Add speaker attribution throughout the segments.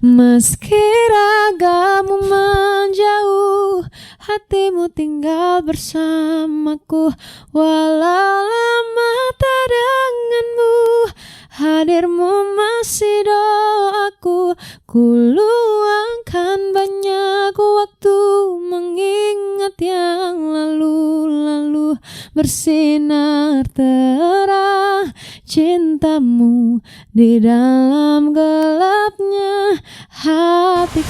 Speaker 1: Meski ragamu menjauh, hatimu tinggal bersamaku. Walau lama tak denganmu, hadirmu masih doaku. Ku luangkan banyak waktu mengingat yang lalu-lalu. Bersinar terang cintamu di dalam gelapnya hati.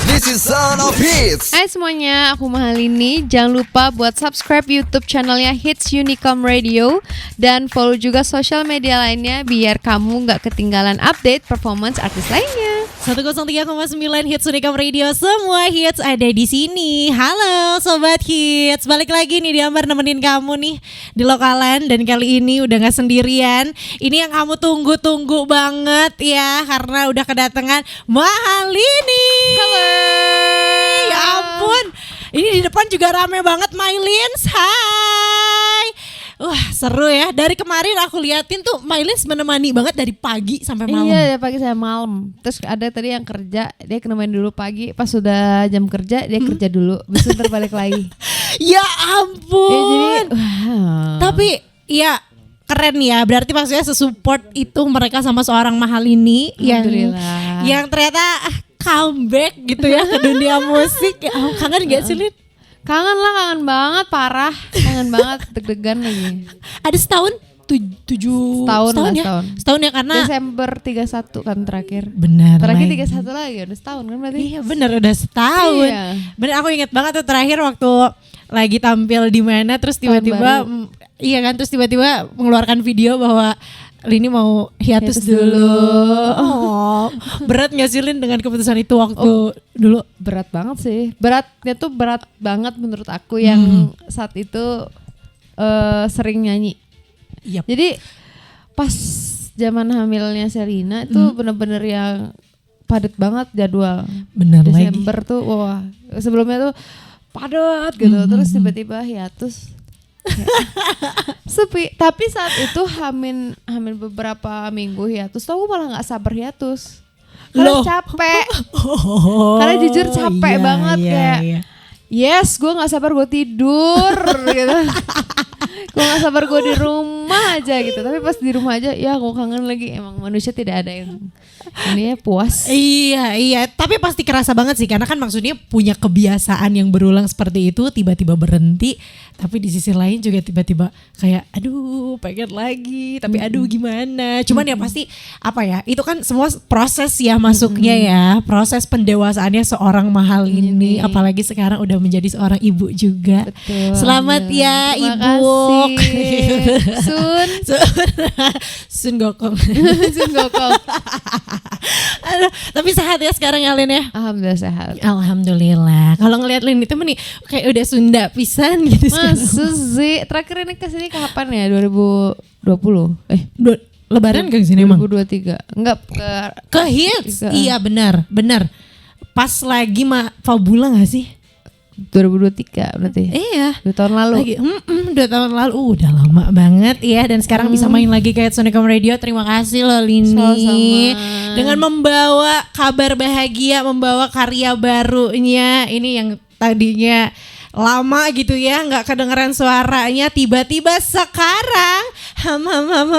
Speaker 2: This is Sound of Hits.
Speaker 1: Hai semuanya, aku Mahalini. Jangan lupa buat subscribe YouTube channelnya Hits Unicom Radio dan follow juga sosial media lainnya biar kamu gak ketinggalan update performance artis lainnya.
Speaker 3: 103,9 Hits Unicom Radio, semua hits ada di sini. Halo Sobat Hits, balik lagi nih di Ambar nemenin kamu nih di lokalan. Dan kali ini udah gak sendirian. Ini yang kamu tunggu-tunggu banget ya, karena udah kedatangan Mahalini.
Speaker 1: Halo.
Speaker 3: Ya ampun, ini di depan juga rame banget Mylins. Hai. Wah seru ya, dari kemarin aku liatin tuh Mylins menemani banget dari pagi sampai malam.
Speaker 1: Iya, dari pagi sampai malam. Terus ada tadi yang kerja, dia nemenin dulu pagi. Pas sudah jam kerja, dia kerja dulu. Besok ntar balik lagi.
Speaker 3: Ya ampun.
Speaker 1: Ya, jadi, wow.
Speaker 3: Tapi ya keren ya, berarti maksudnya sesupport itu mereka sama seorang Mahalini yang ternyata comeback gitu ya ke dunia musik. Kangen gak sih Lin?
Speaker 1: Kangen lah, kangen banget, parah. Kangen banget, deg-degan lagi.
Speaker 3: Ada setahun? Setahun ya? Setahun ya karena
Speaker 1: Desember 31 kan terakhir.
Speaker 3: Benar.
Speaker 1: Terakhir
Speaker 3: lagi.
Speaker 1: 31 lagi, udah setahun kan berarti?
Speaker 3: Iya bener, udah setahun.
Speaker 1: Iya.
Speaker 3: Bener, aku inget banget tuh terakhir waktu lagi tampil di mana, terus tiba-tiba iya kan, terus tiba-tiba mengeluarkan video bahwa Lini mau hiatus dulu. Oh, berat gak sih Lin dengan keputusan itu waktu dulu?
Speaker 1: Berat banget sih. Beratnya tuh berat banget menurut aku yang saat itu sering nyanyi.
Speaker 3: Yep.
Speaker 1: Jadi pas zaman hamilnya Sherina itu bener-bener yang padat banget jadwal.
Speaker 3: Bener
Speaker 1: Desember
Speaker 3: lagi.
Speaker 1: tuh wah, sebelumnya tuh padat gitu. Terus tiba-tiba hiatus. Sepi. Tapi saat itu hamin beberapa minggu hiatus, tuh aku malah nggak sabar hiatus. Karena capek. Karena jujur capek banget kayak. Yes, gue nggak sabar gue tidur gitu. Gue nggak sabar gue di rumah aja gitu. Tapi pas di rumah aja, ya gue kangen lagi. Emang manusia tidak ada yang ini ya puas.
Speaker 3: Iya. Tapi pasti kerasa banget sih, karena kan maksudnya punya kebiasaan yang berulang seperti itu, tiba-tiba berhenti. Tapi di sisi lain juga tiba-tiba kayak, aduh pengen lagi. Tapi aduh gimana. Cuman ya pasti apa ya, itu kan semua proses ya masuknya ya. Proses pendewasaannya seorang Mahalini. Apalagi sekarang udah menjadi seorang ibu juga.
Speaker 1: Betul.
Speaker 3: Selamat ya
Speaker 1: Terima
Speaker 3: ibu. Sun Gokong.
Speaker 1: Sun Gokong.
Speaker 3: Aduh, tapi sehat ya sekarang ya Lin ya?
Speaker 1: Alhamdulillah sehat.
Speaker 3: Alhamdulillah. Kalau ngelihat Lin itu nih kayak udah Sunda pisan gitu sekarang.
Speaker 1: Masa sih? Terakhir ini kesini kapan ya? 2020?
Speaker 3: Lebaran ke sini emang?
Speaker 1: 2023. Enggak
Speaker 3: Ke Hits. Iya benar. Pas lagi Fabula gak sih?
Speaker 1: 2023 berarti.
Speaker 3: Iya.
Speaker 1: 2 tahun lalu.
Speaker 3: Lagi 2 tahun lalu. Udah lama banget ya. Dan sekarang bisa main lagi ke Hits Unicom Radio. Terima kasih loh Lini.
Speaker 1: Sama-sama.
Speaker 3: Dengan membawa kabar bahagia, membawa karya barunya. Ini yang tadinya lama gitu ya, nggak kedengeran suaranya. Tiba-tiba sekarang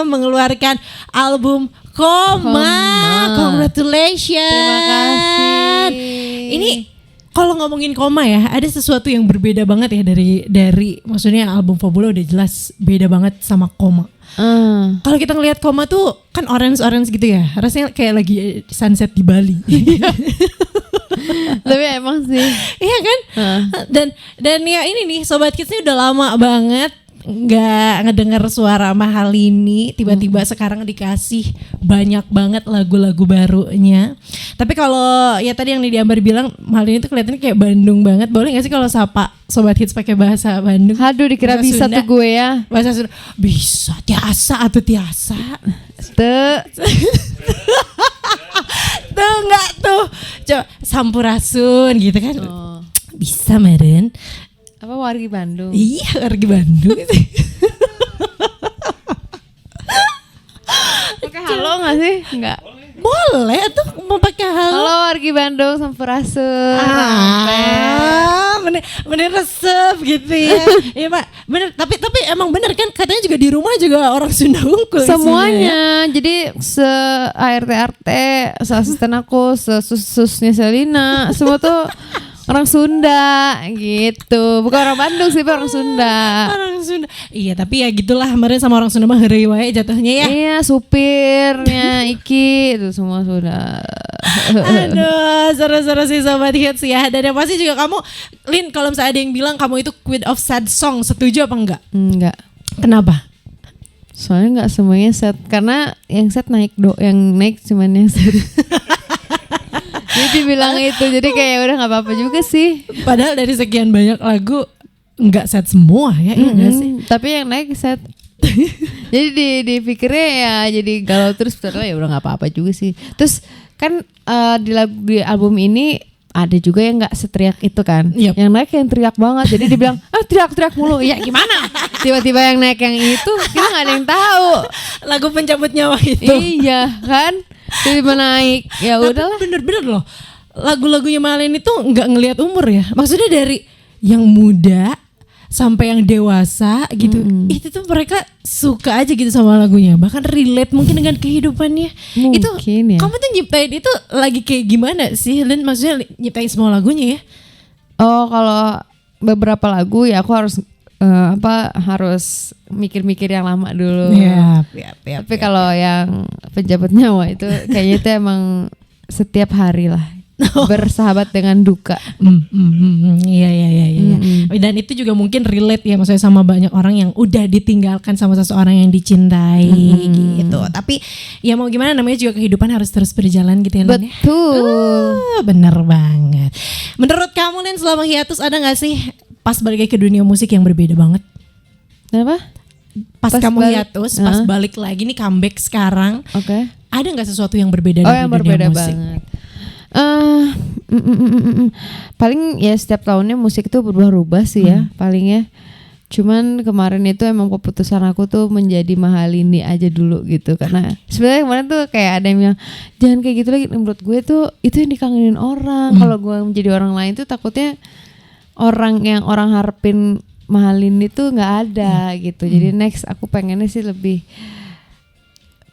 Speaker 3: mengeluarkan album Koma. Congratulations.
Speaker 1: Terima kasih.
Speaker 3: Ini kalau ngomongin Koma ya, ada sesuatu yang berbeda banget ya dari maksudnya album Fabula udah jelas beda banget sama Koma. Kalau kita ngelihat Koma tuh kan orange gitu ya, rasanya kayak lagi sunset di Bali.
Speaker 1: Tapi emang sih.
Speaker 3: Iya kan? Dan ya ini nih Sobat Kids ini udah lama banget nggak ngedenger suara Mahalini, tiba-tiba sekarang dikasih banyak banget lagu-lagu barunya. Tapi kalau ya tadi yang Diambar bilang Mahalini tuh kelihatannya kayak Bandung banget. Boleh nggak sih kalau sapa Sobat Hits pakai bahasa Bandung?
Speaker 1: Aduh dikira
Speaker 3: bahasa
Speaker 1: bisa
Speaker 3: Sunda.
Speaker 1: tuh gue ya.
Speaker 3: Bahasa Sunda bisa, tiasa atau tiasa.
Speaker 1: Tuh
Speaker 3: Enggak tuh. Coba sampurasun gitu kan.
Speaker 1: Oh.
Speaker 3: Bisa meren.
Speaker 1: Apa wargi Bandung?
Speaker 3: Iya wargi Bandung.
Speaker 1: pakai halo nggak sih? Nggak.
Speaker 3: Boleh tuh mau pakai halo.
Speaker 1: Halo wargi Bandung Sampurasun.
Speaker 3: Bener resep gitu ya. Iya Pak, bener. Tapi emang bener kan katanya juga di rumah juga orang Sunda Unggul.
Speaker 1: Semuanya. Jadi se ART, asisten aku, susnya Selina, semua tuh orang Sunda gitu. Bukan orang Bandung sih, orang Sunda.
Speaker 3: Orang Sunda. Iya, tapi ya gitulah kemarin sama orang Sunda mah heureuy wae jatuhnya ya.
Speaker 1: Iya, supirnya Iki itu semua Sunda.
Speaker 3: Aduh, seru-seru sih Sobat Hits ya. Dan yang pasti juga kamu, Lin, kalau misalnya ada yang bilang kamu itu queen of sad song, setuju apa enggak?
Speaker 1: Enggak.
Speaker 3: Kenapa?
Speaker 1: Soalnya enggak semuanya sad. Karena yang sad naik yang naik cuman yang sad. Jadi bilang itu, jadi kayak udah nggak apa-apa juga sih.
Speaker 3: Padahal dari sekian banyak lagu nggak sad semua ya, iya nggak sih?
Speaker 1: Tapi yang naik sad. Jadi dipikirnya ya jadi galau terus, padahal ya udah nggak apa-apa juga sih. Terus kan di album ini ada juga yang nggak seteriak itu kan, yang naik yang teriak banget. Jadi dibilang teriak mulu, ya gimana? Tiba-tiba yang naik yang itu kita nggak ada yang tahu.
Speaker 3: Lagu pencabut nyawa itu.
Speaker 1: Iya kan? Tiba-tiba naik, ya udahlah.
Speaker 3: Bener-bener loh, lagu-lagunya Malin itu nggak ngelihat umur ya. Maksudnya dari yang muda sampai yang dewasa gitu. Itu tuh mereka suka aja gitu sama lagunya. Bahkan relate mungkin dengan kehidupannya.
Speaker 1: Mungkin
Speaker 3: itu
Speaker 1: ya.
Speaker 3: Kamu tuh nyiptain itu lagi kayak gimana sih? Dan maksudnya nyiptain semua lagunya ya?
Speaker 1: Oh, kalau beberapa lagu ya aku harus harus mikir-mikir yang lama dulu. Tapi kalau yang penjabat nyawa itu kayaknya itu emang setiap hari lah bersahabat dengan duka.
Speaker 3: Iya. Dan itu juga mungkin relate ya, maksudnya sama banyak orang yang udah ditinggalkan sama seseorang yang dicintai gitu. Tapi ya mau gimana, namanya juga kehidupan harus terus berjalan gitu ya.
Speaker 1: Betul.
Speaker 3: Bener banget. Menurut kamu Lin, selama hiatus ada gak sih pas balik ke dunia musik yang berbeda banget?
Speaker 1: Kenapa?
Speaker 3: Pas kamu hiatus, pas balik lagi nih comeback sekarang, ada nggak sesuatu yang berbeda dari
Speaker 1: yang
Speaker 3: dunia
Speaker 1: berbeda
Speaker 3: musik?
Speaker 1: Banget. Paling ya setiap tahunnya musik itu berubah-ubah sih ya, paling ya. Cuman kemarin itu emang keputusan aku tuh menjadi Mahalini aja dulu gitu, karena sebenarnya kemarin tuh kayak ada yang bilang jangan kayak gitu lagi. Menurut gue tuh itu yang dikangenin orang. Kalau gue menjadi orang lain tuh takutnya orang yang orang harapin Mahalini tuh nggak ada gitu. Jadi next aku pengennya sih lebih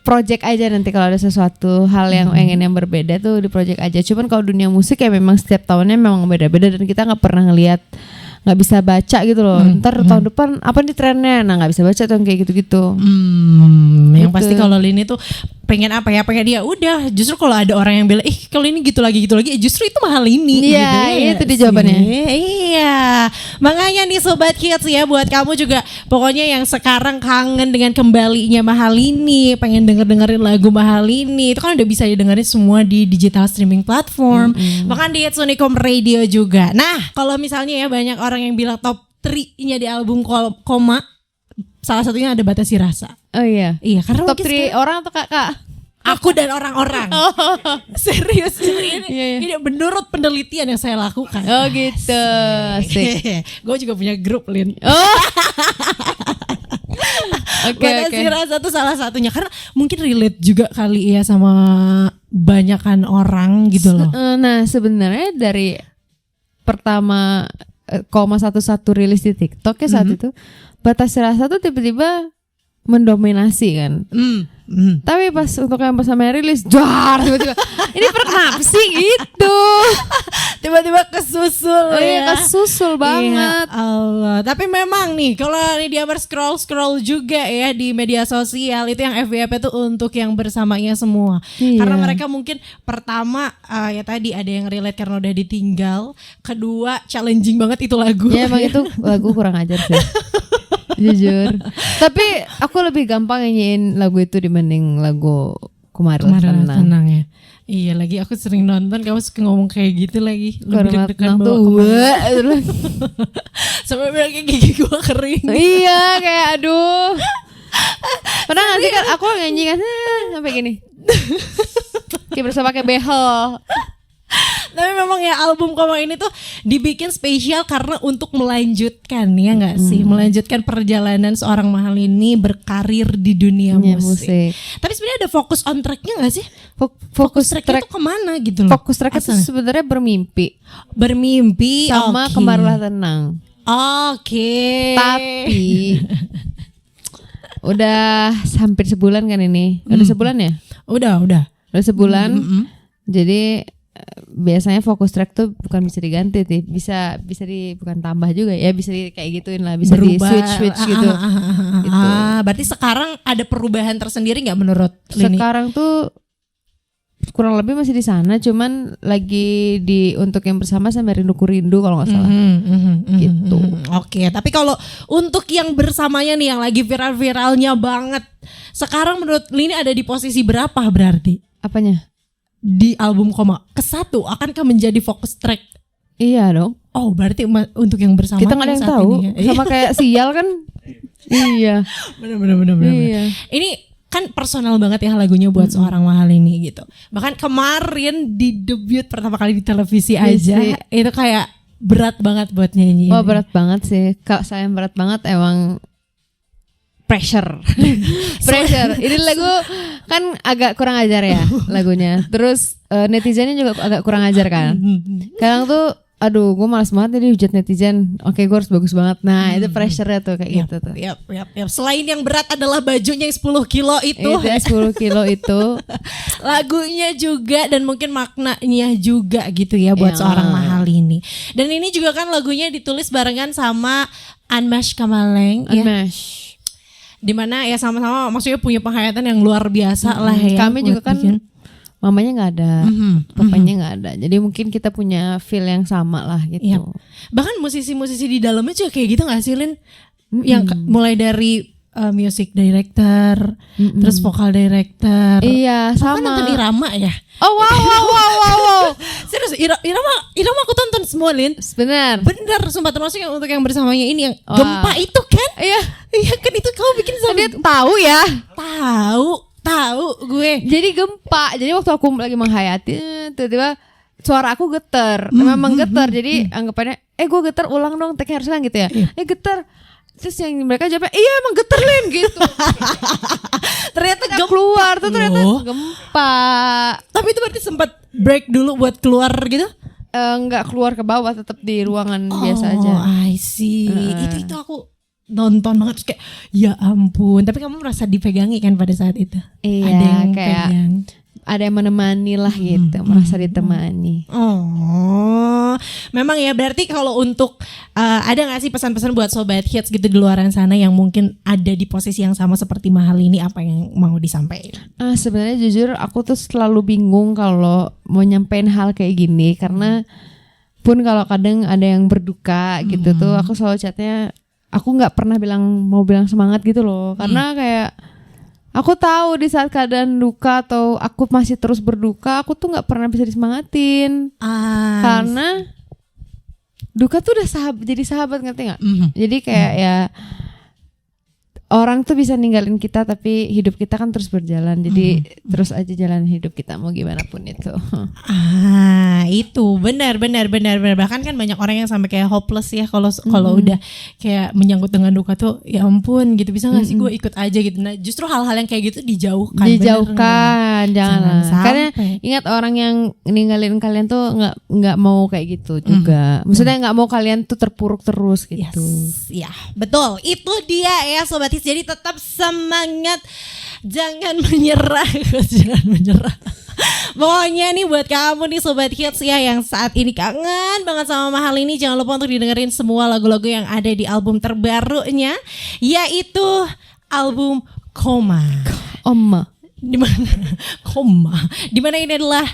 Speaker 1: project aja, nanti kalau ada sesuatu hal yang pengen yang berbeda tuh di project aja. Cuman kalau dunia musik ya memang setiap tahunnya memang beda-beda dan kita nggak pernah ngelihat, nggak bisa baca gitu loh. Ntar tahun depan apa nih trennya, nah nggak bisa baca tuh kayak gitu-gitu.
Speaker 3: Yang pasti kalau Lini tuh pengen apa ya, pengen dia udah justru kalau ada orang yang bilang kalau ini gitu lagi justru itu Mahalini.
Speaker 1: Iya, itu dia jawabannya.
Speaker 3: Iya, makanya nih Sobat Hits ya, buat kamu juga pokoknya yang sekarang kangen dengan kembalinya Mahalini, pengen dengerin lagu Mahalini, itu kan udah bisa didengerin semua di digital streaming platform, bahkan di Hits Unicom Radio juga. Nah kalau misalnya ya banyak orang yang bilang top 3-nya di album Koma, salah satunya ada Batasi Rasa.
Speaker 1: Oh iya.
Speaker 3: Iya, karena
Speaker 1: top 3 orang atau kakak?
Speaker 3: Aku dan orang-orang. Serius ini. Ini menurut penelitian yang saya lakukan.
Speaker 1: Oh gitu. Asik.
Speaker 3: Gue juga punya grup, Lin. Batasi Rasa tuh salah satunya, karena mungkin relate juga kali ya sama banyakan orang gitu loh.
Speaker 1: Nah sebenarnya dari pertama Koma 11 rilis di TikTok ya saat itu, Batasi Rasa tuh tiba-tiba mendominasi kan. Tapi pas untuk yang pertama rilis, tiba-tiba ini kenapa sih gitu?
Speaker 3: Tiba-tiba kesusul ya.
Speaker 1: Kesusul banget.
Speaker 3: Ya Allah. Tapi memang nih kalau dia scroll juga ya di media sosial, itu yang FYP itu untuk yang bersamanya semua. Karena mereka mungkin pertama ya tadi ada yang relate karena udah ditinggal, kedua challenging banget itu lagu.
Speaker 1: Ya emang itu lagu kurang ajar sih. Jujur. Tapi aku lebih gampang nyanyiin lagu itu dibanding lagu Kemarin Tenang
Speaker 3: ya. Iya lagi aku sering nonton, kamu suka ngomong kayak gitu lagi.
Speaker 1: Lebih deg-degan bawa
Speaker 3: sampai bilang kayak gigi gua kering.
Speaker 1: Iya kayak aduh. Pernah gak sih kan aku nyanyi kan sampai gini. Kayak berasa pakai behel.
Speaker 3: Tapi memang ya album Koma ini tuh dibikin spesial karena untuk melanjutkan ya nggak sih, melanjutkan perjalanan seorang Mahalini berkarir di dunia musik. Tapi sebenarnya ada fokus on tracknya nggak sih? Fokus tracknya tuh kemana gitu loh?
Speaker 1: Fokus tracknya tuh sebenarnya bermimpi sama Kemarilah Tenang.
Speaker 3: Oke.
Speaker 1: Tapi udah hampir sebulan kan ini? Udah sebulan ya?
Speaker 3: Udah
Speaker 1: sebulan. Jadi biasanya fokus track tuh bukan bisa diganti, bisa bukan tambah juga ya, bisa kayak gituin lah, bisa di switch gitu. Gitu.
Speaker 3: Berarti sekarang ada perubahan tersendiri nggak menurut Lini?
Speaker 1: Sekarang tuh kurang lebih masih di sana, cuman lagi untuk yang bersama sama Rinduku Rindu kalau nggak salah. Gitu.
Speaker 3: Oke, tapi kalau untuk yang bersamanya nih yang lagi viral-viralnya banget, sekarang menurut Lini ada di posisi berapa berarti?
Speaker 1: Apanya?
Speaker 3: Di album Koma ke-1 akankah menjadi fokus track?
Speaker 1: Iya dong.
Speaker 3: Oh, berarti untuk yang bersama
Speaker 1: kita nggak ada yang tahu ya? Sama kayak Sial kan. Iya.
Speaker 3: Benar.
Speaker 1: Iya.
Speaker 3: Ini kan personal banget ya lagunya buat seorang Mahalini gitu. Bahkan kemarin di debut pertama kali di televisi aja itu kayak berat banget buat nyanyi.
Speaker 1: Oh, berat banget sih. Kak, saya berat banget emang. Pressure. Ini lagu kan agak kurang ajar ya lagunya. Terus netizennya juga agak kurang ajar kan. Kadang tuh aduh gue malas banget nih hujat netizen. Oke, gue harus bagus banget. Nah itu pressure-nya tuh kayak gitu tuh.
Speaker 3: Yap. Selain yang berat adalah bajunya yang 10 kilo itu.
Speaker 1: 10 kilo itu.
Speaker 3: Lagunya juga dan mungkin maknanya juga gitu ya buat seorang Mahalini. Dan ini juga kan lagunya ditulis barengan sama Anmesh Kamaleng.
Speaker 1: Anmesh.
Speaker 3: Dimana ya sama-sama maksudnya punya penghayatan yang luar biasa lah ya.
Speaker 1: Kami juga kan mamanya nggak ada, papanya nggak ada. Jadi mungkin kita punya feel yang sama lah gitu.
Speaker 3: Yep. Bahkan musisi-musisi di dalamnya juga kayak gitu nggak sih Lin? Yang mulai dari music director, terus vokal director.
Speaker 1: Iya, sama.
Speaker 3: Kan nonton Irama ya?
Speaker 1: Oh wow.
Speaker 3: Serius Irama aku tonton semua Lin.
Speaker 1: Bener, sumpah,
Speaker 3: termasuk yang untuk yang bersamanya ini yang Gempa itu kan? Iya kan itu kamu bikin sama
Speaker 1: dia tahu ya?
Speaker 3: Tahu gue.
Speaker 1: Jadi Gempa. Jadi waktu aku lagi menghayati, tiba-tiba suara aku getar. Memang getar. Jadi anggapannya, gue getar, ulang dong, take harusnya gitu ya. Getar. Terus yang mereka jawabnya, iya emang getar Lin gitu.
Speaker 3: Ternyata
Speaker 1: keluar tuh ternyata Gempa. Tapi
Speaker 3: itu berarti sempat break dulu buat keluar gitu?
Speaker 1: Enggak keluar ke bawah, tetap di ruangan biasa aja.
Speaker 3: Oh I see. Itu aku nonton banget terus kayak ya ampun. Tapi kamu merasa dipegangi kan pada saat itu?
Speaker 1: Iya,
Speaker 3: ada yang
Speaker 1: kayak pegang. Ada yang menemani lah gitu, merasa ditemani.
Speaker 3: Oh, memang ya berarti kalau untuk ada nggak sih pesan-pesan buat sobat hits gitu di luaran sana yang mungkin ada di posisi yang sama seperti Mahalini, apa yang mau disampaikan?
Speaker 1: Sebenarnya jujur aku tuh selalu bingung kalau mau nyampein hal kayak gini, karena pun kalau kadang ada yang berduka gitu tuh aku selalu chatnya, aku nggak pernah mau bilang semangat gitu loh, karena kayak aku tahu di saat keadaan duka atau aku masih terus berduka, aku tuh nggak pernah bisa disemangatin. Karena duka tuh udah jadi sahabat, ngerti nggak? Jadi kayak ya orang tuh bisa ninggalin kita, tapi hidup kita kan terus berjalan. Jadi terus aja jalan hidup kita mau gimana pun itu.
Speaker 3: Itu benar. Bahkan kan banyak orang yang sampai kayak hopeless ya kalau udah kayak menyangkut dengan duka tuh, ya ampun gitu, bisa nggak sih gue ikut aja gitu. Nah justru hal-hal yang kayak gitu dijauhkan,
Speaker 1: jangan karena ingat orang yang ninggalin kalian tuh nggak mau kayak gitu juga. Maksudnya nggak mau kalian tuh terpuruk terus gitu.
Speaker 3: Ya betul, itu dia ya sobat. Jadi tetap semangat, jangan menyerah. Pokoknya nih buat kamu nih sobat hits ya yang saat ini kangen banget sama Mahalini, jangan lupa untuk didengerin semua lagu-lagu yang ada di album terbarunya, yaitu album Koma. Dimana ini adalah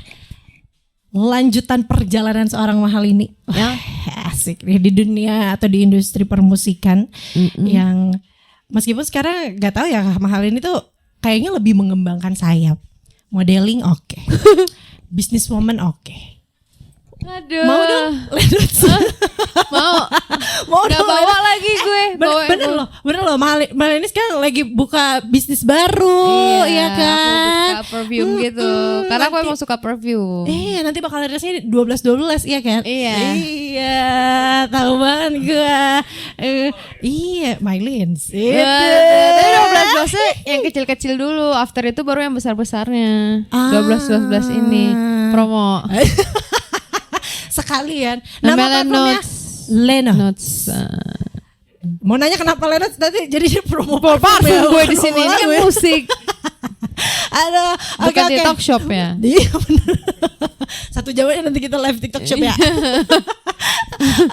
Speaker 3: lanjutan perjalanan seorang Mahalini yang asik nih di dunia atau di industri permusikan yang meskipun sekarang gak tahu ya Mahalini tuh kayaknya lebih mengembangkan sayap. Modeling oke. Businesswoman oke.
Speaker 1: Aduh.
Speaker 3: Mau dong?
Speaker 1: Mau gak bawa lagi gue.
Speaker 3: Bener loh. Mahalini sekarang lagi buka bisnis baru, ya kan?
Speaker 1: Aku buka perfume gitu. Karena aku emang suka perfume.
Speaker 3: Nanti bakal rilisnya 12 iya kan? Iya, tahu banget gue. Iya, Mylins.
Speaker 1: Tapi 12-12 yang kecil-kecil dulu. After itu baru yang besar-besarnya. 12-12 ini promo.
Speaker 3: Sekalian.
Speaker 1: Nama platformnya
Speaker 3: Lenox. Mau nanya kenapa Lenox tadi jadi promo parfum
Speaker 1: Parfum gue di sini ini kan musik.
Speaker 3: Aduh,
Speaker 1: Bukan
Speaker 3: oke.
Speaker 1: TikTok shop ya.
Speaker 3: Iya bener. 1 jamnya nanti kita live TikTok shop ya.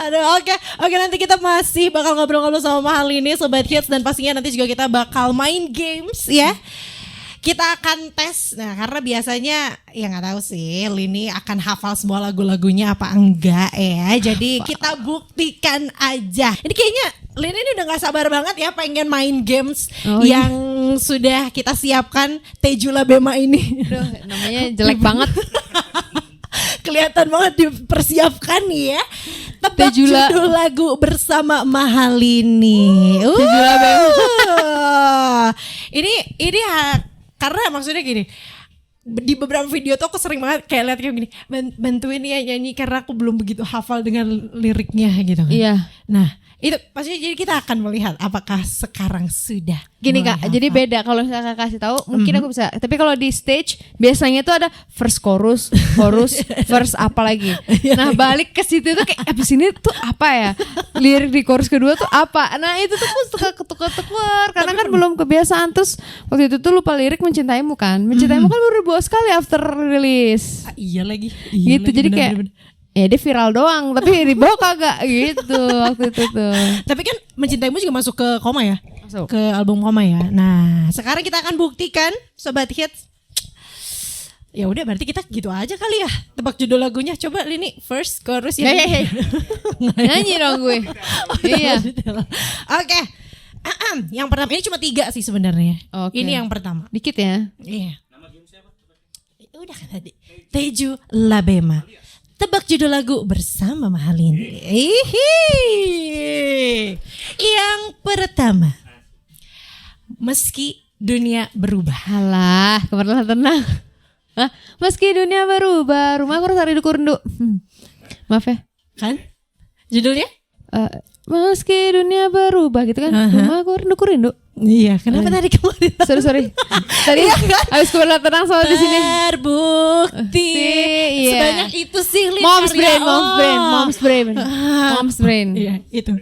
Speaker 3: Aduh, oke nanti kita masih bakal ngobrol-ngobrol sama Mahal ini Sobat Hits, dan pastinya nanti juga kita bakal main games ya. Kita akan tes. Nah, karena biasanya ya nggak tahu sih Lini akan hafal semua lagu-lagunya apa enggak ya. Jadi kita buktikan aja. Ini kayaknya Lini ini udah nggak sabar banget ya pengen main games yang sudah kita siapkan. Tejula Bema ini.
Speaker 1: Aduh, namanya jelek banget.
Speaker 3: Kelihatan banget dipersiapkan nih ya. Tebak
Speaker 1: Tejula.
Speaker 3: judul lagu bersama Mahalini.
Speaker 1: Tejula Bema.
Speaker 3: Ini karena maksudnya gini, di beberapa video tuh aku sering banget kayak lihat kayak gini, bantuin ya nyanyi karena aku belum begitu hafal dengan liriknya gitu kan.
Speaker 1: Iya.
Speaker 3: Nah itu pasti jadi kita akan melihat apakah sekarang sudah.
Speaker 1: Gini Kak,
Speaker 3: mulai
Speaker 1: jadi
Speaker 3: hafal.
Speaker 1: beda kalau saya kasih tahu mungkin aku bisa. Tapi kalau di stage biasanya tuh ada first chorus, verse apa lagi. Nah, balik ke situ tuh kayak abis ini tuh apa ya? Lirik di chorus kedua tuh apa? Nah, itu tuh aku suka ketukar-tukar karena kan belum kebiasaan. Terus waktu itu tuh lupa lirik Mencintaimu kan. Mencintaimu kan baru dibawa sekali after release.
Speaker 3: Iya lagi.
Speaker 1: Gitu jadi kayak ya dia viral doang tapi dibawa kagak gitu waktu itu tuh.
Speaker 3: Tapi kan Mencintaimu juga masuk ke Koma ya.
Speaker 1: Masuk.
Speaker 3: Ke album Koma ya. Nah, sekarang kita akan buktikan Sobat Hits. Ya udah berarti kita gitu aja kali ya. Tebak judul lagunya. Coba Lini first chorus ya.
Speaker 1: Nyanyi dong gue. Iya.
Speaker 3: Oke. Yang pertama ini cuma 3 sih sebenarnya.
Speaker 1: Oke.
Speaker 3: Ini yang pertama.
Speaker 1: Dikit ya.
Speaker 3: Iya. Udah kan tadi. Tejula Bema. Tebak judul lagu bersama Mahalini. Yang pertama. Meski dunia berubah.
Speaker 1: Alah, kemarin tenang. Hah? Meski dunia berubah, rumahku harus rindu-rindu. Maaf ya.
Speaker 3: Kan? Judulnya?
Speaker 1: Meski dunia berubah gitu kan. Rumahku rindu-rindu.
Speaker 3: Iya, kenapa tadi kemarin?
Speaker 1: Sorry. Tadi habis kemarin tenang soal di sini.
Speaker 3: Terbukti
Speaker 1: Iya.
Speaker 3: sebanyak itu sih Lin,
Speaker 1: Mom's
Speaker 3: karya.
Speaker 1: brain.
Speaker 3: Iya, itu.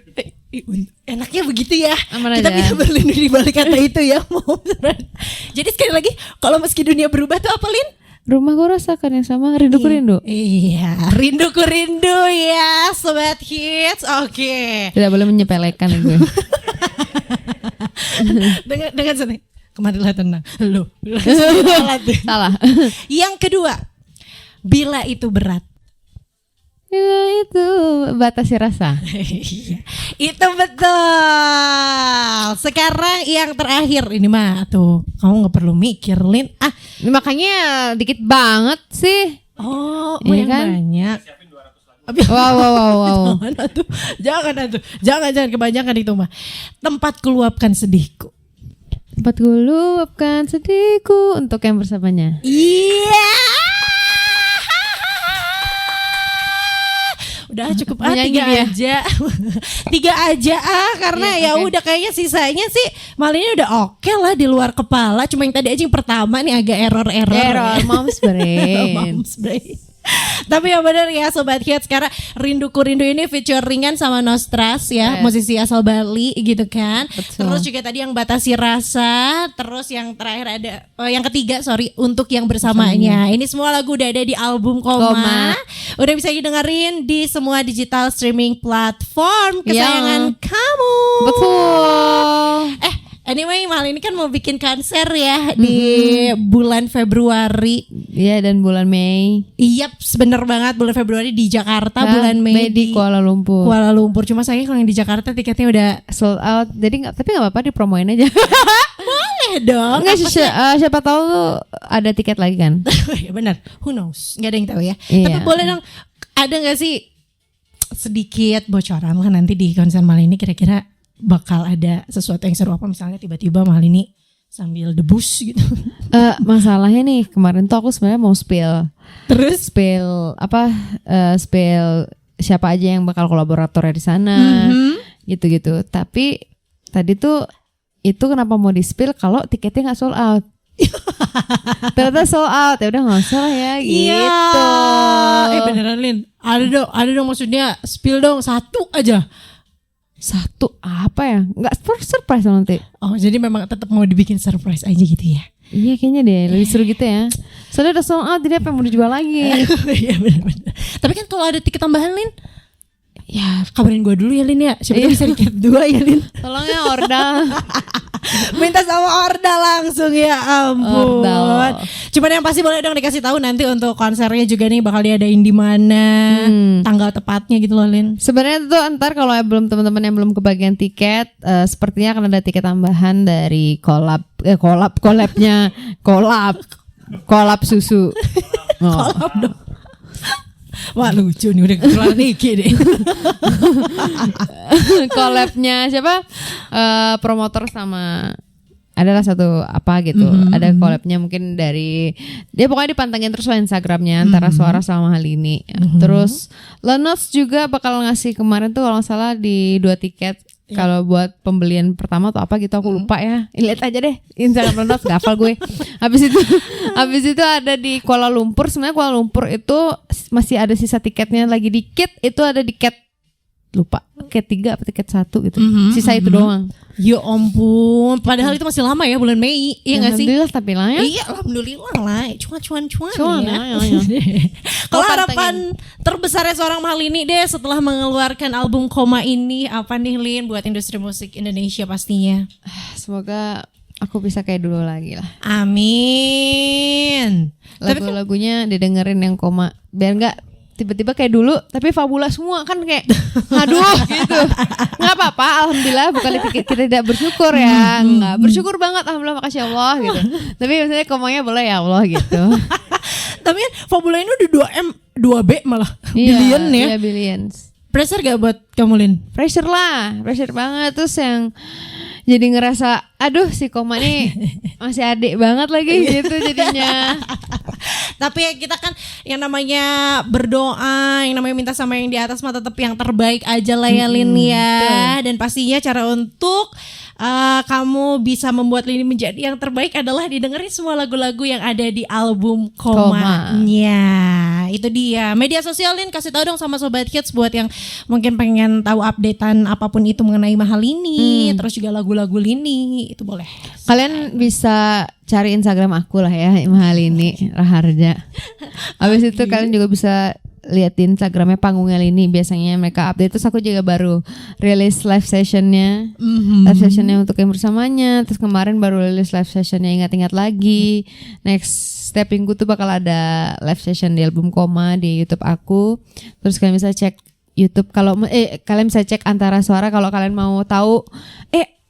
Speaker 3: Enaknya begitu ya.
Speaker 1: Aman
Speaker 3: Kita
Speaker 1: aja.
Speaker 3: bisa berlindung di balik kata itu ya, Mom's brain. Jadi sekali lagi, kalau meski dunia berubah tuh apa, Lin?
Speaker 1: Rumahku rasakan yang sama, rinduku rindu.
Speaker 3: Iya, rinduku rindu ya, Sobat Hits. Oke.
Speaker 1: Tidak boleh menyepelekan gue.
Speaker 3: Dengan senang. Kemarilah tenang. Loh.
Speaker 1: Salah.
Speaker 3: Yang kedua, bila itu berat.
Speaker 1: Ya, itu batasi rasa.
Speaker 3: Iya, itu betul. Sekarang yang terakhir ini mah tuh kamu nggak perlu mikir, Lin.
Speaker 1: Makanya dikit banget sih.
Speaker 3: Oh,
Speaker 1: Iya
Speaker 3: yang
Speaker 1: kan?
Speaker 3: banyak.
Speaker 1: Wow.
Speaker 3: Jangan kebanyakan itu mah. Tempat luapkan sedihku.
Speaker 1: Tempat gue luapkan sedihku untuk yang bersamanya.
Speaker 3: Iya. Udah cukup
Speaker 1: Menyanyi
Speaker 3: 3
Speaker 1: dia.
Speaker 3: aja. 3 aja karena
Speaker 1: Iya,
Speaker 3: ya
Speaker 1: oke.
Speaker 3: udah kayaknya sisanya sih malah ini udah oke lah di luar kepala. Cuma yang tadi aja yang pertama nih agak error.
Speaker 1: Mom's brain.
Speaker 3: Mom's brain. Tapi yang benar ya Sobat Hits, karena Rinduku Rindu ini featuringan sama Nostras ya,
Speaker 1: Yes.
Speaker 3: musisi asal Bali gitu kan.
Speaker 1: Betul.
Speaker 3: Terus juga tadi yang Batasi Rasa, terus yang terakhir ada yang ketiga Untuk yang bersamanya. Ini semua lagu udah ada di album Koma. Udah bisa didengerin di semua digital streaming platform kesayangan kamu.
Speaker 1: Betul.
Speaker 3: Anyway, Mahal ini kan mau bikin konser ya di bulan Februari.
Speaker 1: Iya, dan bulan Mei.
Speaker 3: Iya, bener banget, bulan Februari di Jakarta, bulan Mei
Speaker 1: di Kuala Lumpur.
Speaker 3: Kuala Lumpur. Cuma sayang kalau yang di Jakarta tiketnya udah
Speaker 1: Sold out. Jadi tapi nggak apa-apa dipromoin aja.
Speaker 3: boleh dong.
Speaker 1: Enggak siapa tahu ada tiket lagi kan.
Speaker 3: Ya benar, who knows? Nggak ada yang tahu ya.
Speaker 1: Iya.
Speaker 3: Tapi boleh dong, ada nggak sih sedikit bocoran lah nanti di konser Mahal ini kira-kira bakal ada sesuatu yang seru apa, misalnya tiba-tiba Mahal ini sambil debus gitu.
Speaker 1: Masalahnya nih kemarin tuh aku sebenarnya mau spill siapa aja yang bakal kolaboratornya di sana, gitu-gitu. Tapi tadi tuh itu kenapa mau di spill kalau tiketnya nggak sold out. Ternyata sold out, ya udah nggak usah lah ya gitu.
Speaker 3: Beneran Lin, ada dong maksudnya spill dong satu aja.
Speaker 1: Satu apa ya? Nggak surprise nanti.
Speaker 3: Oh jadi memang tetap mau dibikin surprise aja gitu ya?
Speaker 1: Iya kayaknya deh lebih seru gitu ya. Soalnya udah sold out, jadi apa yang mau dijual lagi?
Speaker 3: Iya benar-benar. Tapi kan kalau ada tiket tambahan Lin, ya kabarin gue dulu ya Lin ya. Siapa tahu bisa tiket 2 ya Lin.
Speaker 1: Tolong ya Orda.
Speaker 3: Minta sama Orda langsung ya ampun.
Speaker 1: Orda.
Speaker 3: Cuman yang pasti boleh dong dikasih tahu nanti untuk konsernya juga nih bakal diadain di mana, tanggal tepatnya gitu loh Lin.
Speaker 1: Sebenarnya tuh ntar kalau teman-teman yang belum kebagian tiket, sepertinya akan ada tiket tambahan dari kolab susu.
Speaker 3: Kolab dong. Wah lucu nih udah keluar Niki deh.
Speaker 1: Collabnya siapa? Promotor sama adalah satu apa gitu. Ada collabnya mungkin dari dia pokoknya dipantengin terus lah Instagramnya antara Suara sama Hal ini. Terus Lenox juga bakal ngasih kemarin tuh kalau nggak salah di 2 tiket. Kalau buat pembelian pertama atau apa gitu aku lupa ya. Lihat aja deh Instagram Lenox, gak hafal gue. Habis itu ada di Kuala Lumpur. Sebenarnya Kuala Lumpur itu masih ada sisa tiketnya lagi dikit. Itu ada tiket lupa tiket 3 atau tiket 1 gitu. Sisa itu doang.
Speaker 3: Ya ampun, padahal itu masih lama ya bulan Mei. Iya nggak sih?
Speaker 1: Alhamdulillah tapi lah ya.
Speaker 3: Iya alhamdulillah lah. Cuan ya. Kalau
Speaker 1: Mau
Speaker 3: harapan terbesarnya seorang Mahalini deh setelah mengeluarkan album Koma ini apa nih Lin buat industri musik Indonesia pastinya?
Speaker 1: Semoga aku bisa kayak dulu lagi lah.
Speaker 3: Amin.
Speaker 1: Lagu-lagunya didengerin yang Koma biar nggak tiba-tiba kayak dulu tapi fabula semua kan kayak aduh gitu. Nggak apa-apa, alhamdulillah bukan kita tidak bersyukur ya. Nggak bersyukur banget, alhamdulillah makasih Allah gitu. Tapi misalnya Komanya boleh ya Allah gitu.
Speaker 3: Tapi kan fabula ini udah 2M 2B malah billion ya.
Speaker 1: Iya billions.
Speaker 3: Pressure gak buat kamu Lin?
Speaker 1: Pressure banget. Terus yang jadi ngerasa aduh si Koma nih masih adik banget lagi gitu jadinya.
Speaker 3: Tapi ya kita kan yang namanya berdoa, yang namanya minta sama yang di atas mah tetap yang terbaik aja lah ya Lin ya. Dan pastinya cara untuk kamu bisa membuat Lini menjadi yang terbaik adalah didengerin semua lagu-lagu yang ada di album Komanya. Itu dia. Media sosial Lin kasih tahu dong sama Sobat Hits buat yang mungkin pengen tahu updatean apapun itu mengenai Mahalini, terus juga lagu-lagu Lini, itu boleh.
Speaker 1: Kalian bisa cari Instagram aku lah ya, Mahalini Raharja. Habis itu kalian juga bisa lihat di Instagramnya Panggungnya Lini, biasanya mereka update. Terus aku juga baru rilis live sessionnya, live sessionnya untuk yang bersamanya. Terus kemarin baru rilis live sessionnya Ingat-Ingat Lagi. Next steppingku tuh bakal ada live session di album Koma di YouTube aku. Terus kalian bisa cek YouTube kalau kalian bisa cek Antara Suara kalau kalian mau tahu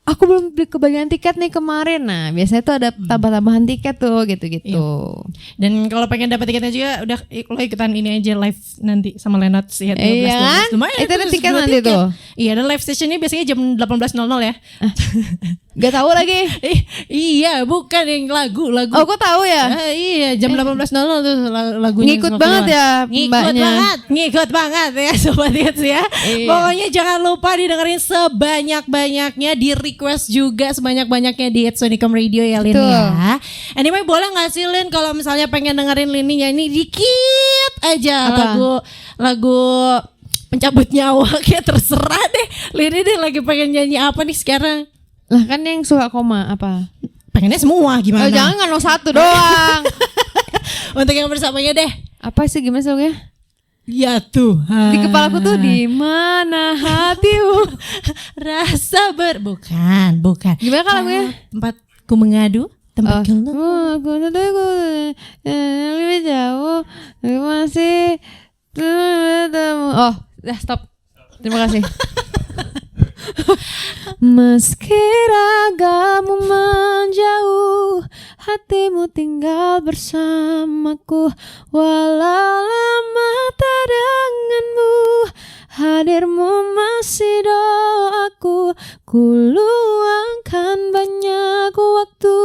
Speaker 1: aku belum beli kebagian tiket nih kemarin. Nah biasanya tuh ada tambah-tambahan tiket tuh gitu-gitu.
Speaker 3: Iya. Dan kalau pengen dapat tiketnya juga udah lo ikutan ini aja live nanti sama Lenot sih ya 13 12. Lumayan
Speaker 1: itu ada tiket nanti tuh.
Speaker 3: Iya dan live sessionnya biasanya jam 18.00 ya.
Speaker 1: Gak tahu lagi.
Speaker 3: Iya bukan yang lagu.
Speaker 1: Oh kok tahu ya?
Speaker 3: Iya jam 18.00 tuh lagunya.
Speaker 1: Ngikut banget ya mbaknya.
Speaker 3: Ngikut banget ya Sobat Hits ya. Iya. Pokoknya jangan lupa didengerin sebanyak-banyaknya, di request juga sebanyak-banyaknya di Hits Unicom Radio ya Lin ya. Anyway boleh gak sih Lin kalau misalnya pengen dengerin Lini nyanyi dikit aja lagu pencabut nyawa, kayak terserah deh. Lini deh lagi pengen nyanyi apa nih sekarang?
Speaker 1: Lah kan yang suka Koma apa?
Speaker 3: Pengennya semua gimana?
Speaker 1: Oh jangan satu doang.
Speaker 3: Untuk yang bersamanya deh.
Speaker 1: Apa sih gimana lagunya?
Speaker 3: Ya Tuhan.
Speaker 1: Di kepalaku tuh di mana hatimu
Speaker 3: rasa bukan.
Speaker 1: Gimana kan lagunya?
Speaker 3: Tempatku mengadu, tempatku
Speaker 1: lebih jauh masih bertemu. Oh, dah stop. Terima kasih. Meski ragamu menjauh, hatimu tinggal bersamaku. Walau lama tak denganmu, hadirmu masih doaku. Ku luangkan banyak waktu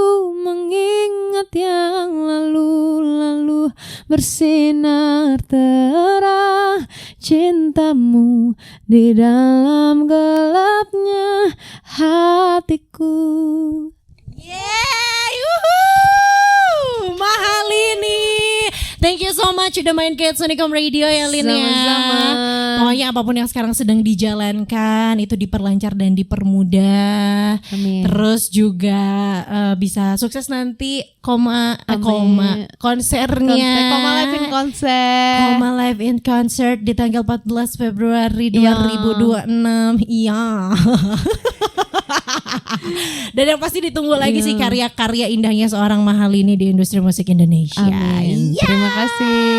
Speaker 1: mengingat yang lalu-lalu. Bersinar terang cintamu di dalam gelapnya hatiku.
Speaker 3: Yeah, yuhuu, Mahalini. Thank you so much udah main ke Sonicom Radio ya Lin ya.
Speaker 1: Sama-sama.
Speaker 3: Pokoknya apapun yang sekarang sedang dijalankan itu diperlancar dan dipermudah.
Speaker 1: Amin.
Speaker 3: Terus juga bisa sukses nanti konsernya.
Speaker 1: Koma Live in Concert.
Speaker 3: Koma Live in Concert di tanggal 14 Februari 2026. Iya. Dan yang pasti ditunggu lagi sih karya-karya indahnya seorang Mahalini di industri musik Indonesia.
Speaker 1: Amin.
Speaker 3: Ya.
Speaker 1: Terima kasih.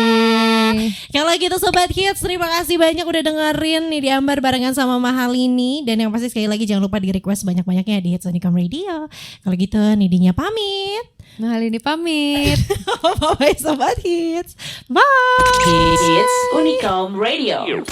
Speaker 3: Kalau gitu Sobat Hits, terima kasih banyak udah dengerin nih di Ambar barengan sama Mahalini. Dan yang pasti sekali lagi jangan lupa di request banyak-banyaknya di Hits Sonicom Radio. Kalau gitu Nidinya pamit.
Speaker 1: Mahalini pamit.
Speaker 3: Bye-bye Sobat Hits. Bye.
Speaker 4: Hits Unicom Radio.